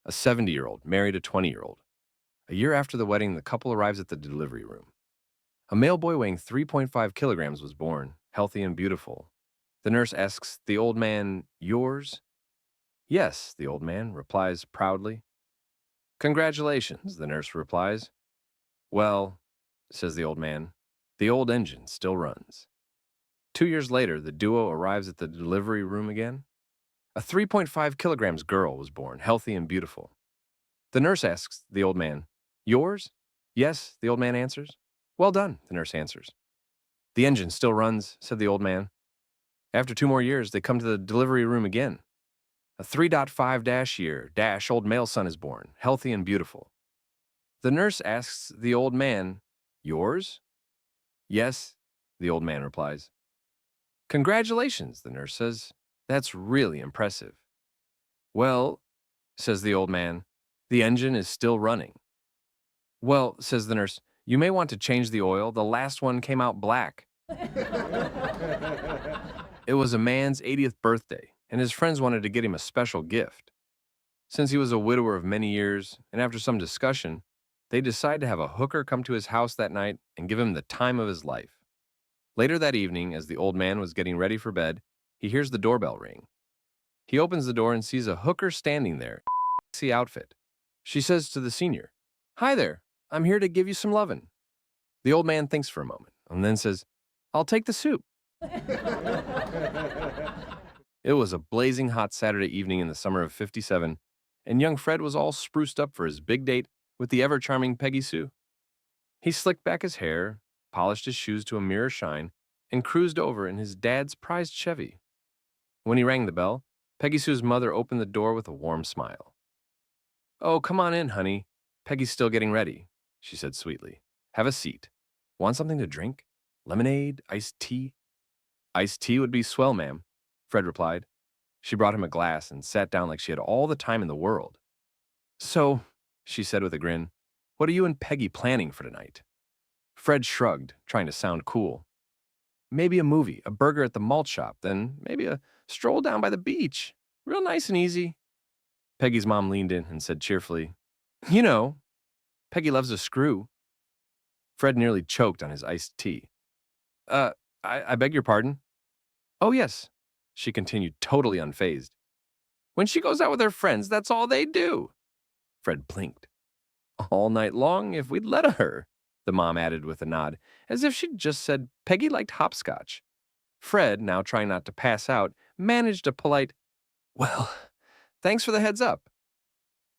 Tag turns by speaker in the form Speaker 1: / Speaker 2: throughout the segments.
Speaker 1: A 70-year-old married a 20-year-old. A year after the wedding, the couple arrives at the delivery room. A male boy weighing 3.5 kilograms was born, healthy and beautiful. The nurse asks the old man, "Yours?" "Yes," the old man replies proudly. "Congratulations," the nurse replies. "Well," says the old man, "the old engine still runs." 2 years later, the duo arrives at the delivery room again. A 3.5 kilograms girl was born, healthy and beautiful. The nurse asks the old man, "Yours?" "Yes," the old man answers. "Well done," the nurse answers. "The engine still runs," said the old man. After 2 more years, they come to the delivery room again. A 3.5 dash year dash old male son is born, healthy and beautiful. The nurse asks the old man, "Yours?" "Yes," the old man replies. "Congratulations," the nurse says. "That's really impressive." "Well," says the old man, "the engine is still running." "Well," says the nurse, "you may want to change the oil. The last one came out black." It was a man's 80th birthday, and his friends wanted to get him a special gift. Since he was a widower of many years, and after some discussion, they decided to have a hooker come to his house that night and give him the time of his life. Later that evening, as the old man was getting ready for bed, he hears the doorbell ring. He opens the door and sees a hooker standing there, sexy outfit. She says to the senior, "Hi there, I'm here to give you some lovin'." The old man thinks for a moment and then says, "I'll take the soup." It was a blazing hot Saturday evening in the summer of '57, and young Fred was all spruced up for his big date with the ever-charming Peggy Sue. He slicked back his hair, polished his shoes to a mirror shine, and cruised over in his dad's prized Chevy. When he rang the bell, Peggy Sue's mother opened the door with a warm smile. "Oh, come on in, honey. Peggy's still getting ready," she said sweetly. "Have a seat. Want something to drink? Lemonade? Iced tea?" "Iced tea would be swell, ma'am," Fred replied. She brought him a glass and sat down like she had all the time in the world. "So," she said with a grin, "what are you and Peggy planning for tonight?" Fred shrugged, trying to sound cool. "Maybe a movie, a burger at the malt shop, then maybe a stroll down by the beach. Real nice and easy." Peggy's mom leaned in and said cheerfully, "You know, Peggy loves a screw." Fred nearly choked on his iced tea. Uh, I beg your pardon?" "Oh, yes," she continued, totally unfazed. "When she goes out with her friends, that's all they do." Fred blinked. "All night long, if we'd let her," the mom added with a nod, as if she'd just said Peggy liked hopscotch. Fred, now trying not to pass out, managed a polite, "Well, thanks for the heads up."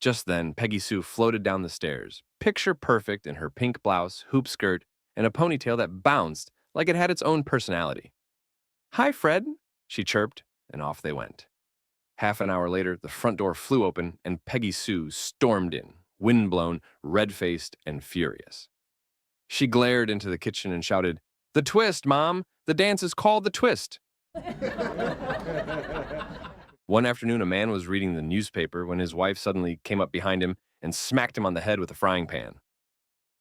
Speaker 1: Just then, Peggy Sue floated down the stairs, picture perfect in her pink blouse, hoop skirt, and a ponytail that bounced like it had its own personality. "Hi, Fred," she chirped, and off they went. Half an hour later, the front door flew open, and Peggy Sue stormed in, wind-blown, red-faced, and furious. She glared into the kitchen and shouted, "The twist, Mom! The dance is called the twist!" One afternoon, a man was reading the newspaper when his wife suddenly came up behind him and smacked him on the head with a frying pan.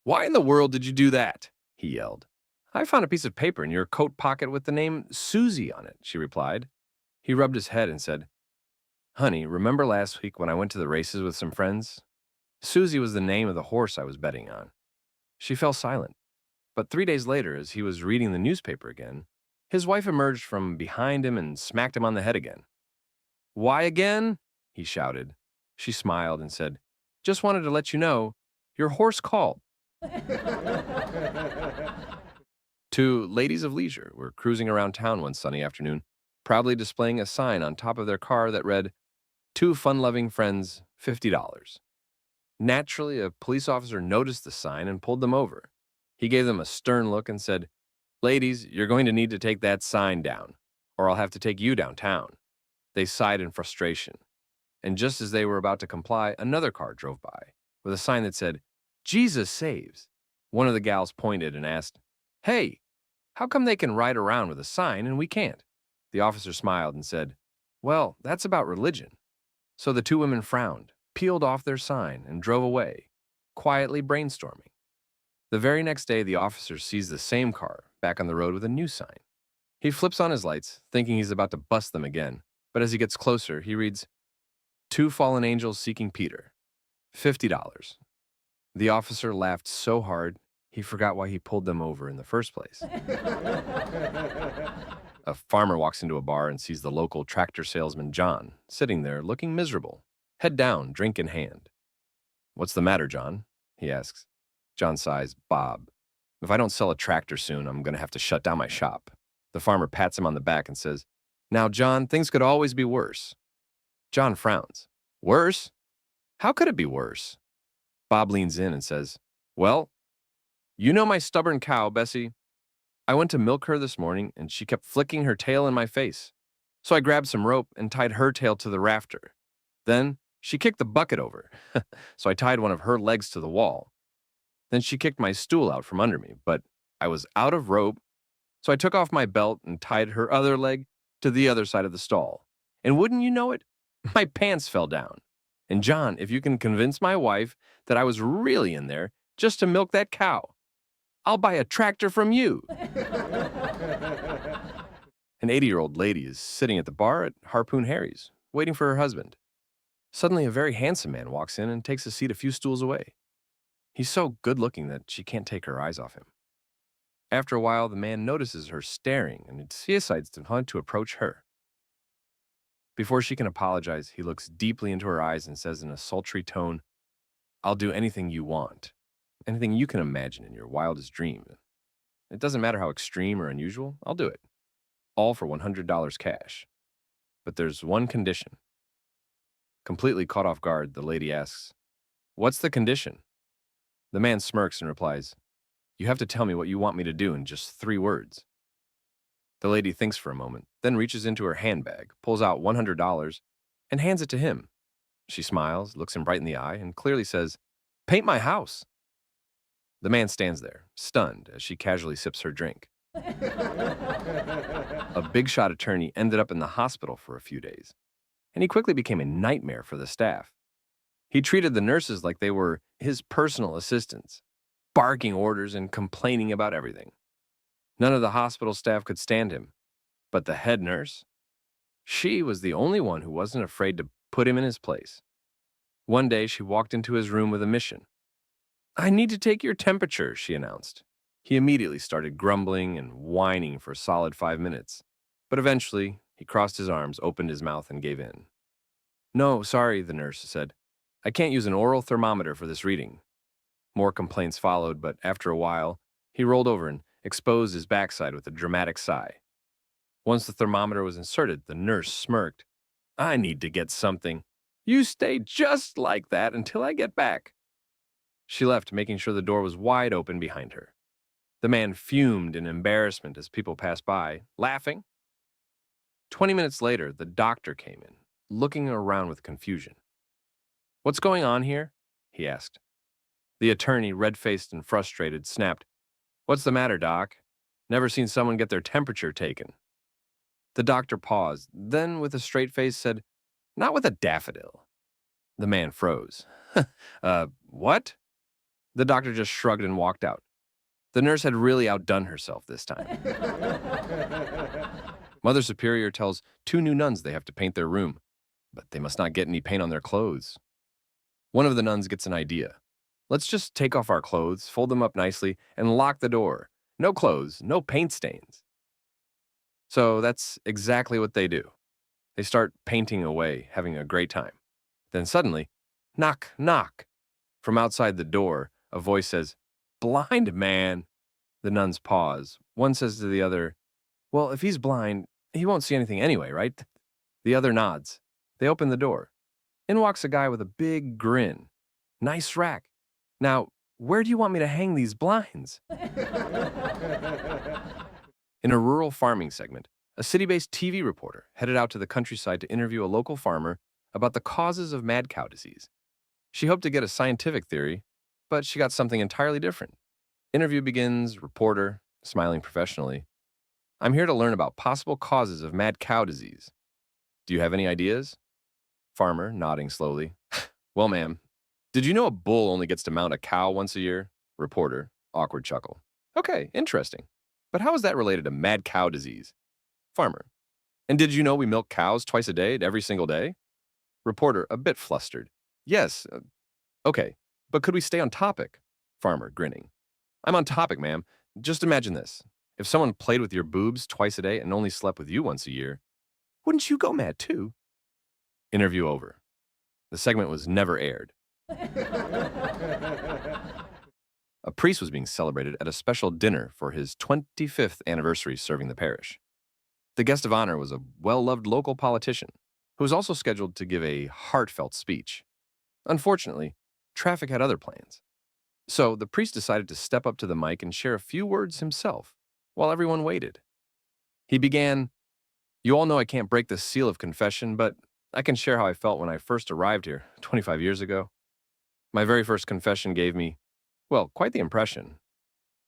Speaker 1: "Why in the world did you do that?" he yelled. "I found a piece of paper in your coat pocket with the name Susie on it," she replied. He rubbed his head and said, "Honey, remember last week when I went to the races with some friends? Susie was the name of the horse I was betting on." She fell silent. But 3 days later, as he was reading the newspaper again, his wife emerged from behind him and smacked him on the head again. "Why again?" he shouted. She smiled and said, "Just wanted to let you know, your horse called." Two ladies of leisure were cruising around town one sunny afternoon, proudly displaying a sign on top of their car that read, "Two fun-loving friends, $50. Naturally, a police officer noticed the sign and pulled them over. He gave them a stern look and said, "Ladies, you're going to need to take that sign down, or I'll have to take you downtown." They sighed in frustration. And just as they were about to comply, another car drove by with a sign that said, "Jesus saves." One of the gals pointed and asked, "Hey, how come they can ride around with a sign and we can't?" The officer smiled and said, "Well, that's about religion." So the two women frowned, peeled off their sign, and drove away, quietly brainstorming. The very next day, the officer sees the same car back on the road with a new sign. He flips on his lights, thinking he's about to bust them again, but as he gets closer, he reads, "Two fallen angels seeking Peter." $50. The officer laughed so hard, he forgot why he pulled them over in the first place. A farmer walks into a bar and sees the local tractor salesman, John, sitting there looking miserable, head down, drink in hand. "What's the matter, John?" he asks. John sighs, "Bob, if I don't sell a tractor soon, I'm going to have to shut down my shop." The farmer pats him on the back and says, "Now, John, things could always be worse." John frowns. "Worse? How could it be worse?" Bob leans in and says, "Well, you know my stubborn cow, Bessie. I went to milk her this morning, and she kept flicking her tail in my face. So I grabbed some rope and tied her tail to the rafter. Then she kicked the bucket over, so I tied one of her legs to the wall. Then she kicked my stool out from under me, but I was out of rope, so I took off my belt and tied her other leg to the other side of the stall. And wouldn't you know it, my pants fell down. And John, if you can convince my wife that I was really in there just to milk that cow, I'll buy a tractor from you." An 80-year-old lady is sitting at the bar at Harpoon Harry's, waiting for her husband. Suddenly, a very handsome man walks in and takes a seat a few stools away. He's so good-looking that she can't take her eyes off him. After a while, the man notices her staring and decides to approach her. Before she can apologize, he looks deeply into her eyes and says in a sultry tone, "I'll do anything you want. Anything you can imagine in your wildest dream. It doesn't matter how extreme or unusual, I'll do it. All for $100 cash. But there's one condition." Completely caught off guard, the lady asks, "What's the condition?" The man smirks and replies, "You have to tell me what you want me to do in just 3 words." The lady thinks for a moment, then reaches into her handbag, pulls out $100, and hands it to him. She smiles, looks him right in the eye, and clearly says, "Paint my house." The man stands there, stunned, as she casually sips her drink. A big-shot attorney ended up in the hospital for a few days, and he quickly became a nightmare for the staff. He treated the nurses like they were his personal assistants, barking orders and complaining about everything. None of the hospital staff could stand him, but the head nurse, she was the only one who wasn't afraid to put him in his place. One day, she walked into his room with a mission. "I need to take your temperature," she announced. He immediately started grumbling and whining for a solid 5 minutes, but eventually, he crossed his arms, opened his mouth, and gave in. "No, sorry," the nurse said. "I can't use an oral thermometer for this reading." More complaints followed, but after a while, he rolled over and exposed his backside with a dramatic sigh. Once the thermometer was inserted, the nurse smirked. "I need to get something. You stay just like that until I get back." She left, making sure the door was wide open behind her. The man fumed in embarrassment as people passed by, laughing. 20 minutes later, the doctor came in, looking around with confusion. "What's going on here?" he asked. The attorney, red-faced and frustrated, snapped, "What's the matter, Doc? Never seen someone get their temperature taken." The doctor paused, then with a straight face said, "Not with a daffodil." The man froze. What?" The doctor just shrugged and walked out. The nurse had really outdone herself this time. Mother Superior tells 2 new nuns they have to paint their room, but they must not get any paint on their clothes. One of the nuns gets an idea. "Let's just take off our clothes, fold them up nicely, and lock the door. No clothes, no paint stains." So that's exactly what they do. They start painting away, having a great time. Then suddenly, knock, knock. From outside the door, a voice says, "Blind man." The nuns pause. One says to the other, "Well, if he's blind, he won't see anything anyway, right?" The other nods. They open the door. In walks a guy with a big grin. "Nice rack. Now, where do you want me to hang these blinds?" In a rural farming segment, a city-based TV reporter headed out to the countryside to interview a local farmer about the causes of mad cow disease. She hoped to get a scientific theory, but she got something entirely different. Interview begins, reporter, smiling professionally. "I'm here to learn about possible causes of mad cow disease. Do you have any ideas?" Farmer, nodding slowly. "Well, ma'am, did you know a bull only gets to mount a cow once a year?" Reporter, awkward chuckle. "Okay, interesting. But how is that related to mad cow disease?" Farmer, "And did you know we milk cows twice a day, every single day?" Reporter, a bit flustered. "Yes, Okay, but could we stay on topic? Farmer, grinning. I'm on topic, ma'am. Just imagine this. If someone played with your boobs twice a day and only slept with you once a year, wouldn't you go mad too? Interview over. The segment was never aired. A priest was being celebrated at a special dinner for his 25th anniversary serving the parish. The guest of honor was a well-loved local politician who was also scheduled to give a heartfelt speech. Unfortunately, traffic had other plans. So the priest decided to step up to the mic and share a few words himself while everyone waited. He began, "You all know I can't break the seal of confession, but I can share how I felt when I first arrived here 25 years ago. My very first confession gave me, well, quite the impression.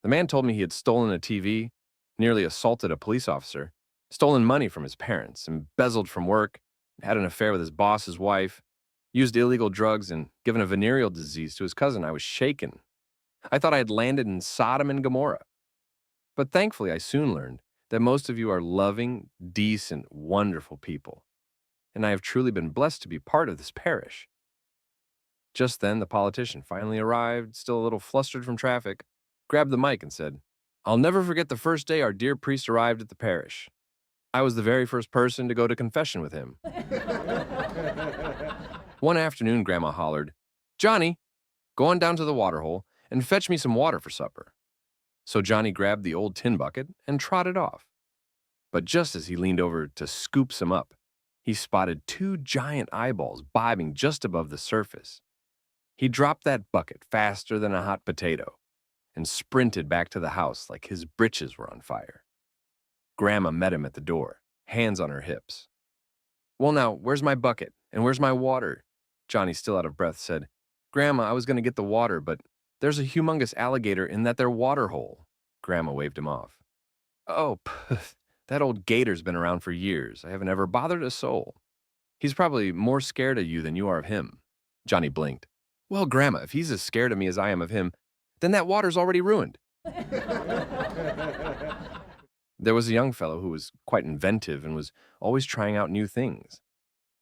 Speaker 1: The man told me he had stolen a TV, nearly assaulted a police officer, stolen money from his parents, embezzled from work, had an affair with his boss's wife, used illegal drugs, and given a venereal disease to his cousin. I was shaken. I thought I had landed in Sodom and Gomorrah. But thankfully, I soon learned that most of you are loving, decent, wonderful people, and I have truly been blessed to be part of this parish." Just then, the politician finally arrived, still a little flustered from traffic, grabbed the mic and said, "I'll never forget the first day our dear priest arrived at the parish. I was the very first person to go to confession with him." One afternoon, Grandma hollered, "Johnny, go on down to the water hole and fetch me some water for supper." So Johnny grabbed the old tin bucket and trotted off. But just as he leaned over to scoop some up, he spotted two giant eyeballs bobbing just above the surface. He dropped that bucket faster than a hot potato and sprinted back to the house like his britches were on fire. Grandma met him at the door, hands on her hips. "Well now, where's my bucket? And where's my water?" Johnny, still out of breath, said, "Grandma, I was going to get the water, but there's a humongous alligator in that there water hole." Grandma waved him off. "Oh, pff, that old gator's been around for years. I haven't ever bothered a soul. He's probably more scared of you than you are of him." Johnny blinked. "Well, Grandma, if he's as scared of me as I am of him, then that water's already ruined." There was a young fellow who was quite inventive and was always trying out new things.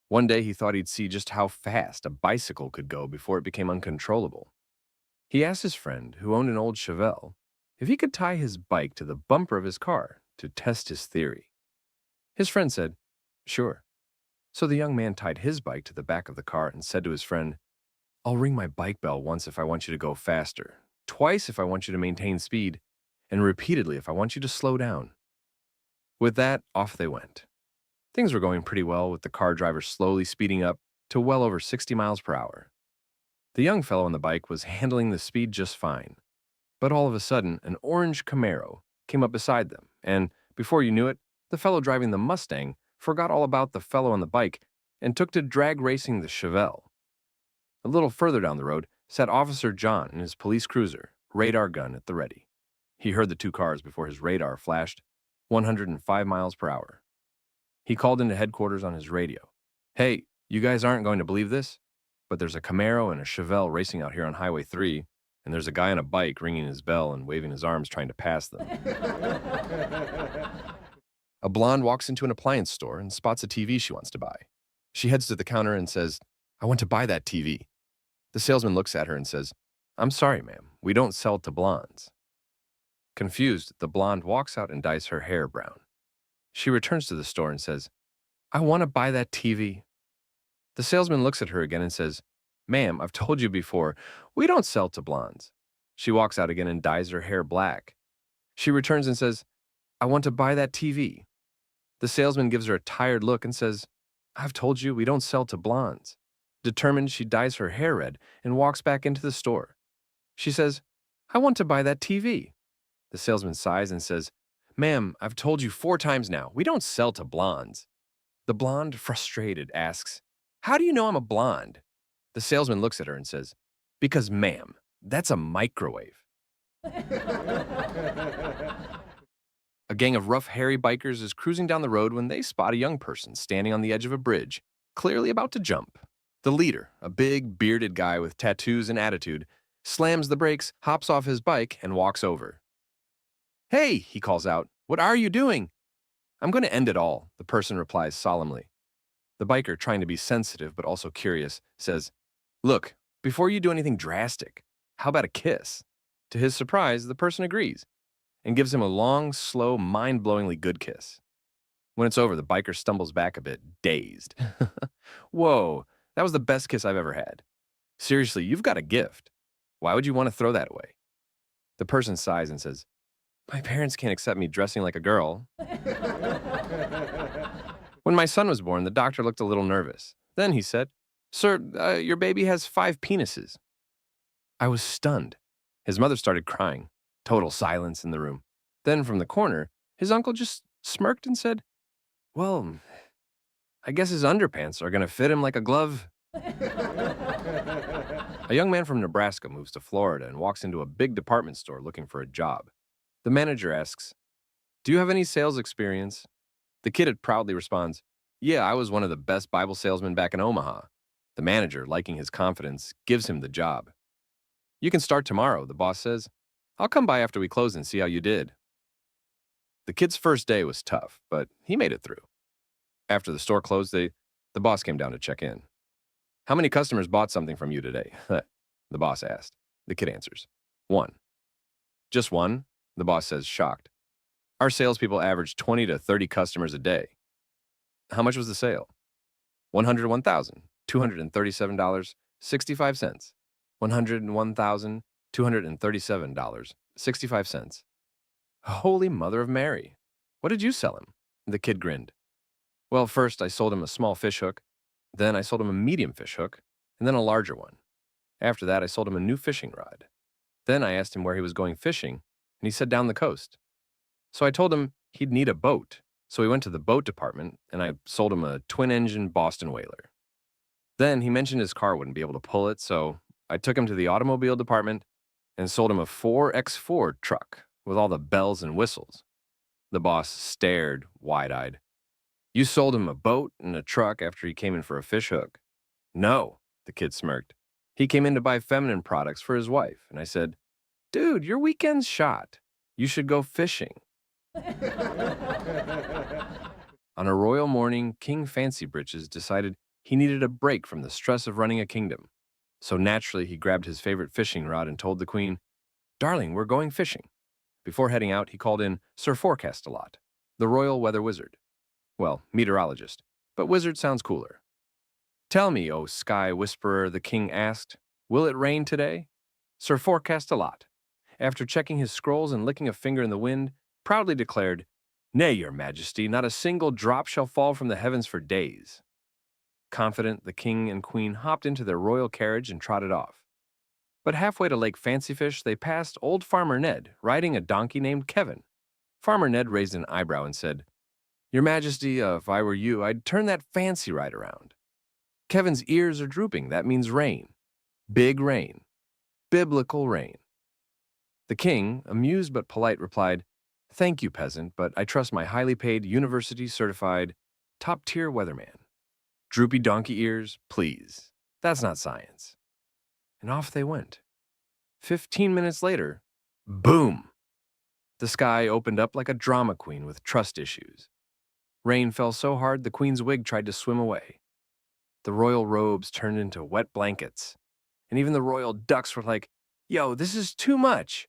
Speaker 1: One day he thought he'd see just how fast a bicycle could go before it became uncontrollable. He asked his friend, who owned an old Chevelle, if he could tie his bike to the bumper of his car to test his theory. His friend said, "Sure." So the young man tied his bike to the back of the car and said to his friend, "I'll ring my bike bell once if I want you to go faster, twice if I want you to maintain speed, and repeatedly if I want you to slow down." With that, off they went. Things were going pretty well, with the car driver slowly speeding up to well over 60 miles per hour. The young fellow on the bike was handling the speed just fine. But all of a sudden, an orange Camaro came up beside them, and before you knew it, the fellow driving the Mustang forgot all about the fellow on the bike and took to drag racing the Chevelle. A little further down the road sat Officer John in his police cruiser, radar gun at the ready. He heard the two cars before his radar flashed 105 miles per hour. He called into headquarters on his radio. "Hey, you guys aren't going to believe this, but there's a Camaro and a Chevelle racing out here on Highway 3, and there's a guy on a bike ringing his bell and waving his arms trying to pass them." A blonde walks into an appliance store and spots a TV she wants to buy. She heads to the counter and says, "I want to buy that TV." The salesman looks at her and says, "I'm sorry, ma'am, we don't sell to blondes." Confused, the blonde walks out and dyes her hair brown. She returns to the store and says, "I want to buy that TV." The salesman looks at her again and says, "Ma'am, I've told you before, we don't sell to blondes." She walks out again and dyes her hair black. She returns and says, "I want to buy that TV." The salesman gives her a tired look and says, "I've told you we don't sell to blondes." Determined, she dyes her hair red and walks back into the store. She says, "I want to buy that TV." The salesman sighs and says, "Ma'am, I've told you 4 times now, we don't sell to blondes." The blonde, frustrated, asks, "How do you know I'm a blonde?" The salesman looks at her and says, "Because, ma'am, that's a microwave." A gang of rough, hairy bikers is cruising down the road when they spot a young person standing on the edge of a bridge, clearly about to jump. The leader, a big, bearded guy with tattoos and attitude, slams the brakes, hops off his bike, and walks over. "Hey," he calls out, "what are you doing?" "I'm going to end it all," the person replies solemnly. The biker, trying to be sensitive but also curious, says, "Look, Before you do anything drastic, how about a kiss? To his surprise, the person agrees and gives him a long, slow, mind-blowingly good kiss. When it's over, the biker stumbles back a bit, dazed. Whoa, that was the best kiss I've ever had. Seriously, you've got a gift. Why would you want to throw that away? The person sighs and says, my parents can't accept me dressing like a girl. When my son was born, the doctor looked a little nervous. Then he said, sir, your baby has 5 penises. I was stunned. His mother started crying. Total silence in the room. Then from the corner, his uncle just smirked and said, well, I guess his underpants are going to fit him like a glove. A young man from Nebraska moves to Florida and walks into a big department store looking for a job. The manager asks, do you have any sales experience? The kid proudly responds, yeah, I was one of the best Bible salesmen back in Omaha. The manager, liking his confidence, gives him the job. You can start tomorrow, the boss says. I'll come by after we close and see how you did. The kid's first day was tough, but he made it through. After the store closed, the boss came down to check in. How many customers bought something from you today? The boss asked. The kid answers, 1. Just 1? The boss says, shocked. Our salespeople average 20 to 30 customers a day. How much was the sale? $101,237.65. $101,237.65. Holy Mother of Mary. What did you sell him? The kid grinned. Well, first I sold him a small fish hook. Then I sold him a medium fish hook, and then a larger one. After that, I sold him a new fishing rod. Then I asked him where he was going fishing, and he said down the coast. So I told him he'd need a boat. So we went to the boat department, and I sold him a twin-engine Boston Whaler. Then he mentioned his car wouldn't be able to pull it, so I took him to the automobile department and sold him a 4X4 truck with all the bells and whistles. The boss stared, wide-eyed. You sold him a boat and a truck after he came in for a fish hook? No, the kid smirked. He came in to buy feminine products for his wife, and I said, dude, your weekend's shot. You should go fishing. On a royal morning, King Fancy Britches decided he needed a break from the stress of running a kingdom. So naturally, he grabbed his favorite fishing rod and told the queen, darling, we're going fishing. Before heading out, he called in Sir Forecast-a-Lot, the royal weather wizard. Well, meteorologist, but wizard sounds cooler. Tell me, O sky whisperer, the king asked, will it rain today? Sir Forecast-a-Lot, after checking his scrolls and licking a finger in the wind, proudly declared, nay, your majesty, not a single drop shall fall from the heavens for days. Confident, the king and queen hopped into their royal carriage and trotted off. But halfway to Lake Fancyfish, they passed old Farmer Ned riding a donkey named Kevin. Farmer Ned raised an eyebrow and said, your majesty, if I were you, I'd turn that fancy ride around. Kevin's ears are drooping. That means rain. Big rain. Biblical rain. The king, amused but polite, replied, thank you, peasant, but I trust my highly paid, university-certified, top-tier weatherman. Droopy donkey ears, please. That's not science. And off they went. 15 minutes later, boom! The sky opened up like a drama queen with trust issues. Rain fell so hard the queen's wig tried to swim away. The royal robes turned into wet blankets, and even the royal ducks were like, yo, this is too much.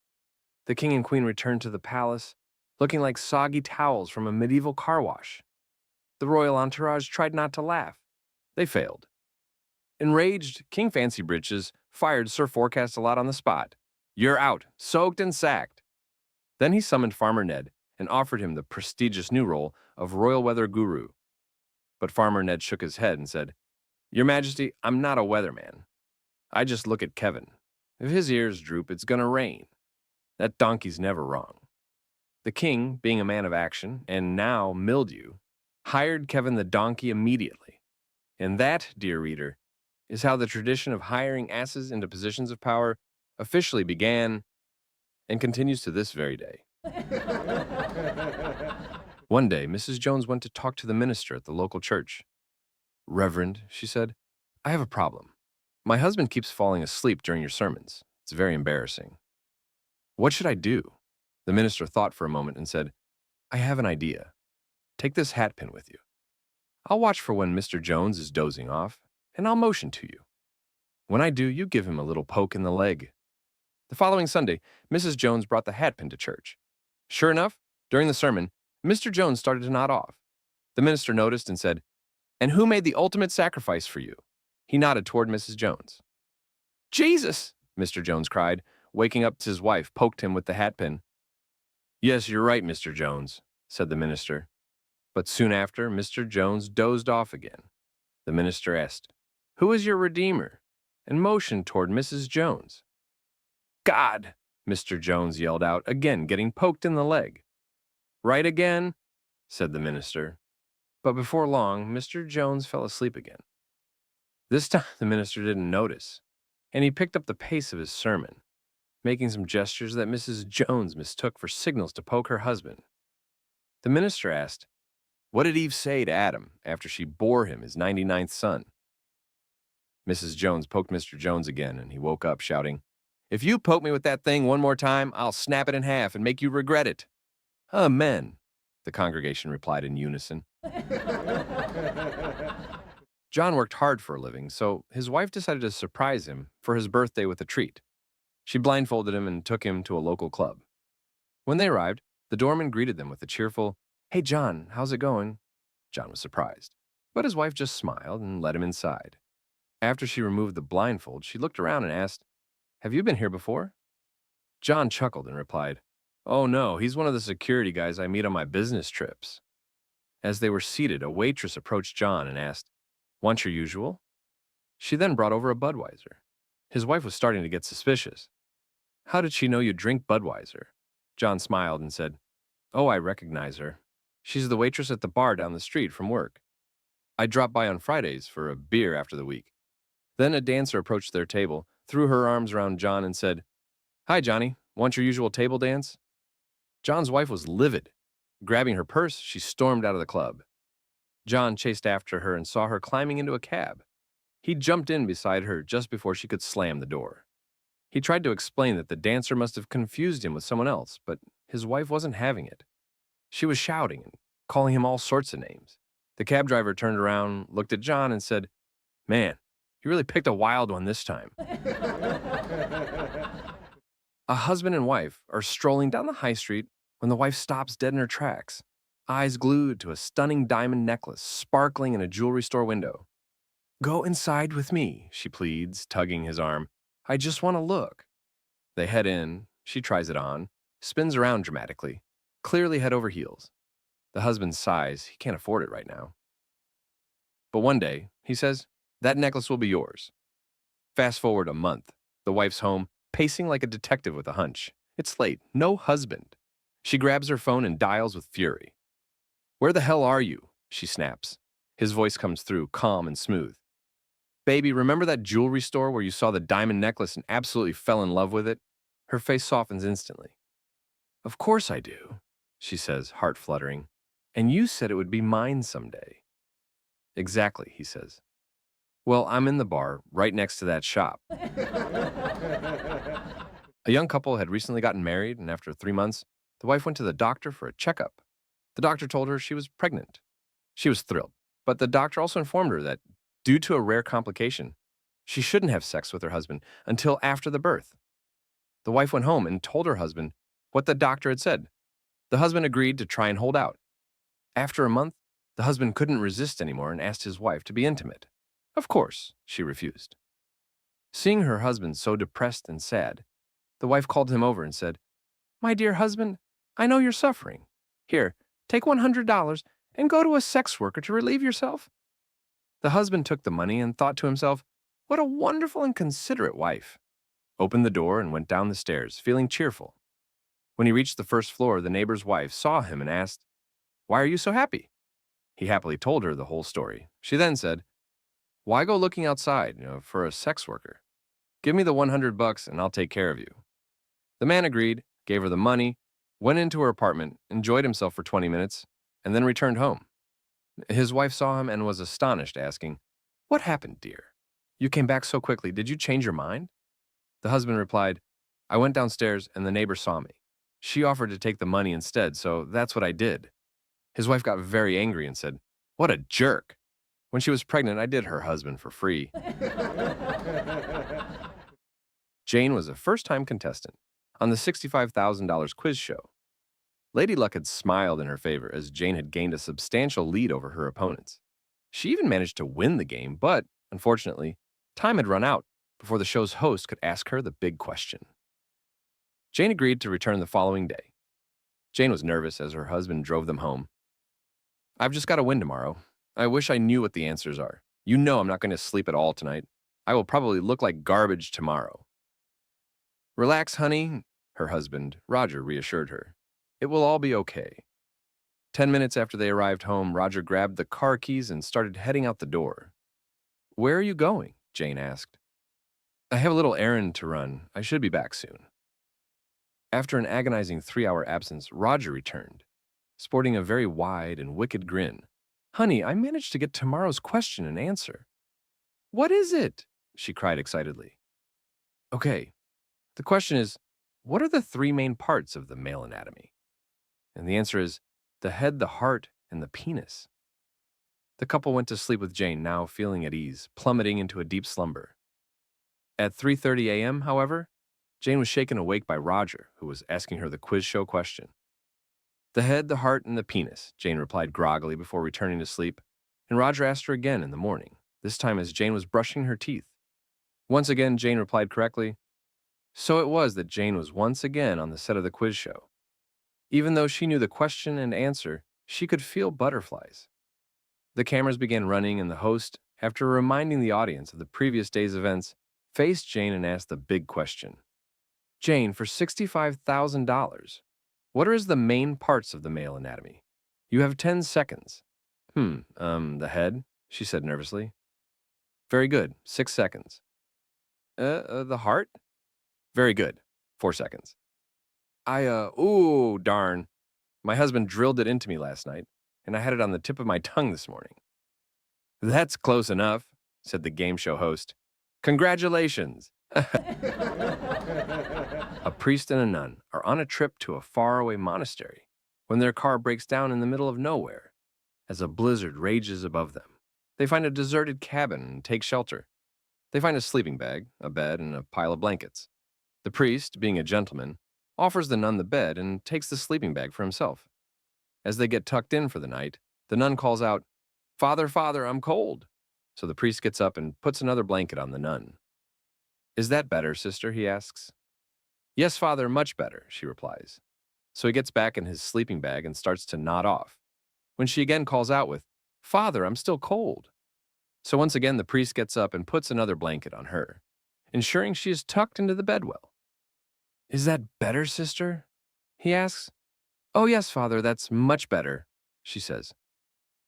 Speaker 1: The king and queen returned to the palace, looking like soggy towels from a medieval car wash. The royal entourage tried not to laugh. They failed. Enraged, King Fancy Britches fired Sir Forecast-a-Lot on the spot. You're out, soaked and sacked. Then he summoned Farmer Ned and offered him the prestigious new role of royal weather guru. But Farmer Ned shook his head and said, your majesty, I'm not a weatherman. I just look at Kevin. If his ears droop, it's gonna rain. That donkey's never wrong. The king, being a man of action, and now mildew, hired Kevin the donkey immediately. And that, dear reader, is how the tradition of hiring asses into positions of power officially began and continues to this very day. One day, Mrs. Jones went to talk to the minister at the local church. Reverend, she said, I have a problem. My husband keeps falling asleep during your sermons. It's very embarrassing. What should I do? The minister thought for a moment and said, I have an idea. Take this hatpin with you. I'll watch for when Mr. Jones is dozing off, and I'll motion to you. When I do, you give him a little poke in the leg. The following Sunday, Mrs. Jones brought the hatpin to church. Sure enough, during the sermon, Mr. Jones started to nod off. The minister noticed and said, "And who made the ultimate sacrifice for you?" He nodded toward Mrs. Jones. "Jesus!" Mr. Jones cried, waking up as his wife poked him with the hatpin. "Yes, you're right, Mr. Jones," said the minister. But soon after, Mr. Jones dozed off again. The minister asked, "Who is your Redeemer?" and motioned toward Mrs. Jones. "God!" Mr. Jones yelled out, again getting poked in the leg. "Right again," said the minister. But before long, Mr. Jones fell asleep again. This time the minister didn't notice, and he picked up the pace of his sermon, making some gestures that Mrs. Jones mistook for signals to poke her husband. The minister asked, "What did Eve say to Adam after she bore him his 99th son?" Mrs. Jones poked Mr. Jones again, and he woke up shouting, "If you poke me with that thing one more time, I'll snap it in half and make you regret it." "Amen," the congregation replied in unison. John worked hard for a living, so his wife decided to surprise him for his birthday with a treat. She blindfolded him and took him to a local club. When they arrived, the doorman greeted them with a cheerful, "Hey, John, how's it going?" John was surprised, but his wife just smiled and let him inside. After she removed the blindfold, she looked around and asked, "Have you been here before?" John chuckled and replied, "Oh no, he's one of the security guys I meet on my business trips." As they were seated, a waitress approached John and asked, "Want your usual?" She then brought over a Budweiser. His wife was starting to get suspicious. "How did she know you drink Budweiser?" John smiled and said, "Oh, I recognize her. She's the waitress at the bar down the street from work. I drop by on Fridays for a beer after the week." Then a dancer approached their table, threw her arms around John and said, "Hi, Johnny. Want your usual table dance?" John's wife was livid. Grabbing her purse, she stormed out of the club. John chased after her and saw her climbing into a cab. He jumped in beside her just before she could slam the door. He tried to explain that the dancer must have confused him with someone else, but his wife wasn't having it. She was shouting and calling him all sorts of names. The cab driver turned around, looked at John, and said, "Man, you really picked a wild one this time." A husband and wife are strolling down the high street when the wife stops dead in her tracks, eyes glued to a stunning diamond necklace sparkling in a jewelry store window. "Go inside with me," she pleads, tugging his arm. "I just want to look." They head in, she tries it on, spins around dramatically, clearly head over heels. The husband sighs, he can't afford it right now. But one day, he says, "That necklace will be yours." Fast forward a month, the wife's home, pacing like a detective with a hunch. It's late, no husband. She grabs her phone and dials with fury. "Where the hell are you?" she snaps. His voice comes through, calm and smooth. "Baby, remember that jewelry store where you saw the diamond necklace and absolutely fell in love with it?" Her face softens instantly. "Of course I do," she says, heart fluttering. "And you said it would be mine someday." "Exactly," he says. "Well, I'm in the bar right next to that shop." A young couple had recently gotten married, and after 3 months, the wife went to the doctor for a checkup. The doctor told her she was pregnant. She was thrilled, but the doctor also informed her that, due to a rare complication, she shouldn't have sex with her husband until after the birth. The wife went home and told her husband what the doctor had said. The husband agreed to try and hold out. After a month, the husband couldn't resist anymore and asked his wife to be intimate. Of course, she refused. Seeing her husband so depressed and sad, the wife called him over and said, "My dear husband, I know you're suffering. Here, take $100 and go to a sex worker to relieve yourself." The husband took the money and thought to himself, "What a wonderful and considerate wife," opened the door and went down the stairs, feeling cheerful. When he reached the first floor, the neighbor's wife saw him and asked, "Why are you so happy?" He happily told her the whole story. She then said, "Why go looking outside, for a sex worker? Give me the $100 and I'll take care of you." The man agreed, gave her the money, went into her apartment, enjoyed himself for 20 minutes, and then returned home. His wife saw him and was astonished, asking, "What happened, dear? You came back so quickly. Did you change your mind?" The husband replied, "I went downstairs and the neighbor saw me. She offered to take the money instead, so that's what I did." His wife got very angry and said, "What a jerk. When she was pregnant, I did her husband for free." Jane was a first-time contestant on the $65,000 quiz show. Lady Luck had smiled in her favor as Jane had gained a substantial lead over her opponents. She even managed to win the game, but, unfortunately, time had run out before the show's host could ask her the big question. Jane agreed to return the following day. Jane was nervous as her husband drove them home. "I've just got to win tomorrow. I wish I knew what the answers are. You know I'm not going to sleep at all tonight. I will probably look like garbage tomorrow." "Relax, honey," her husband, Roger, reassured her. "It will all be okay." 10 minutes after they arrived home, Roger grabbed the car keys and started heading out the door. "Where are you going?" Jane asked. "I have a little errand to run. I should be back soon." After an agonizing 3-hour absence, Roger returned, sporting a very wide and wicked grin. "Honey, I managed to get tomorrow's question and answer." "What is it?" she cried excitedly. "Okay, the question is, what are the 3 main parts of the male anatomy?" And the answer is the head, the heart, and the penis. The couple went to sleep with Jane, now feeling at ease, plummeting into a deep slumber. At 3:30 a.m., however, Jane was shaken awake by Roger, who was asking her the quiz show question. "The head, the heart, and the penis," Jane replied groggily before returning to sleep, and Roger asked her again in the morning, this time as Jane was brushing her teeth. Once again, Jane replied correctly. So it was that Jane was once again on the set of the quiz show. Even though she knew the question and answer, she could feel butterflies. The cameras began running, and the host, after reminding the audience of the previous day's events, faced Jane and asked the big question. "Jane, for $65,000, what are the main parts of the male anatomy? You have 10 seconds. The head," she said nervously. "Very good, 6 seconds. The heart? Very good, 4 seconds. Ooh, darn. My husband drilled it into me last night, and I had it on the tip of my tongue this morning." "That's close enough," said the game show host. "Congratulations." A priest and a nun are on a trip to a faraway monastery when their car breaks down in the middle of nowhere as a blizzard rages above them. They find a deserted cabin and take shelter. They find a sleeping bag, a bed, and a pile of blankets. The priest, being a gentleman, offers the nun the bed and takes the sleeping bag for himself. As they get tucked in for the night, the nun calls out, "Father, Father, I'm cold." So the priest gets up and puts another blanket on the nun. "Is that better, sister?" he asks. "Yes, Father, much better," she replies. So he gets back in his sleeping bag and starts to nod off, when she again calls out with, "Father, I'm still cold." So once again the priest gets up and puts another blanket on her, ensuring she is tucked into the bedwell. "Is that better, sister?" he asks. "Oh yes, Father, that's much better," she says.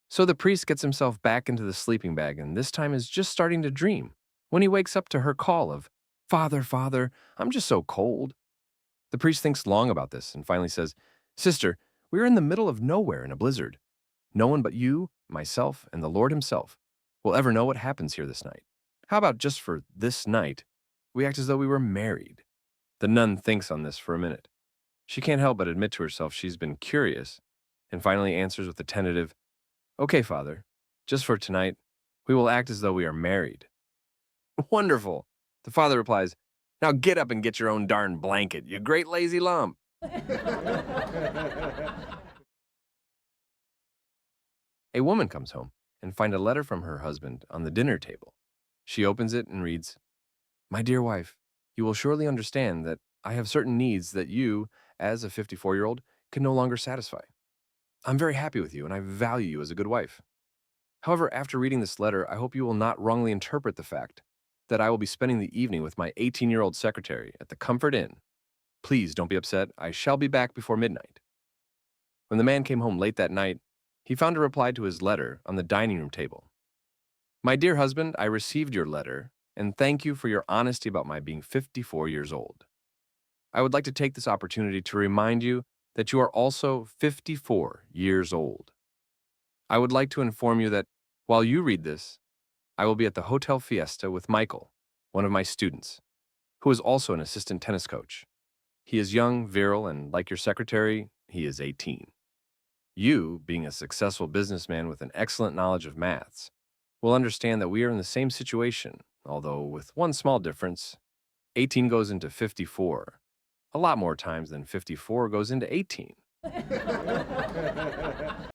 Speaker 1: So the priest gets himself back into the sleeping bag and this time is just starting to dream when he wakes up to her call of, "Father, Father, I'm just so cold." The priest thinks long about this and finally says, "Sister, we are in the middle of nowhere in a blizzard. No one but you, myself, and the Lord himself will ever know what happens here this night. How about just for this night, we act as though we were married?" The nun thinks on this for a minute. She can't help but admit to herself she's been curious, and finally answers with a tentative, "Okay, Father, just for tonight, we will act as though we are married." "Wonderful," the father replies. "Now get up and get your own darn blanket, you great lazy lump." A woman comes home and finds a letter from her husband on the dinner table. She opens it and reads, "My dear wife, you will surely understand that I have certain needs that you, as a 54-year-old, can no longer satisfy. I'm very happy with you and I value you as a good wife. However, after reading this letter, I hope you will not wrongly interpret the fact that I will be spending the evening with my 18-year-old secretary at the Comfort Inn. Please don't be upset. I shall be back before midnight." When the man came home late that night, he found a reply to his letter on the dining room table. "My dear husband, I received your letter and thank you for your honesty about my being 54 years old. I would like to take this opportunity to remind you that you are also 54 years old. I would like to inform you that while you read this, I will be at the Hotel Fiesta with Michael, one of my students, who is also an assistant tennis coach. He is young, virile, and like your secretary, he is 18. You, being a successful businessman with an excellent knowledge of maths, will understand that we are in the same situation, although with one small difference. 18 goes into 54. A lot more times than 54 goes into 18.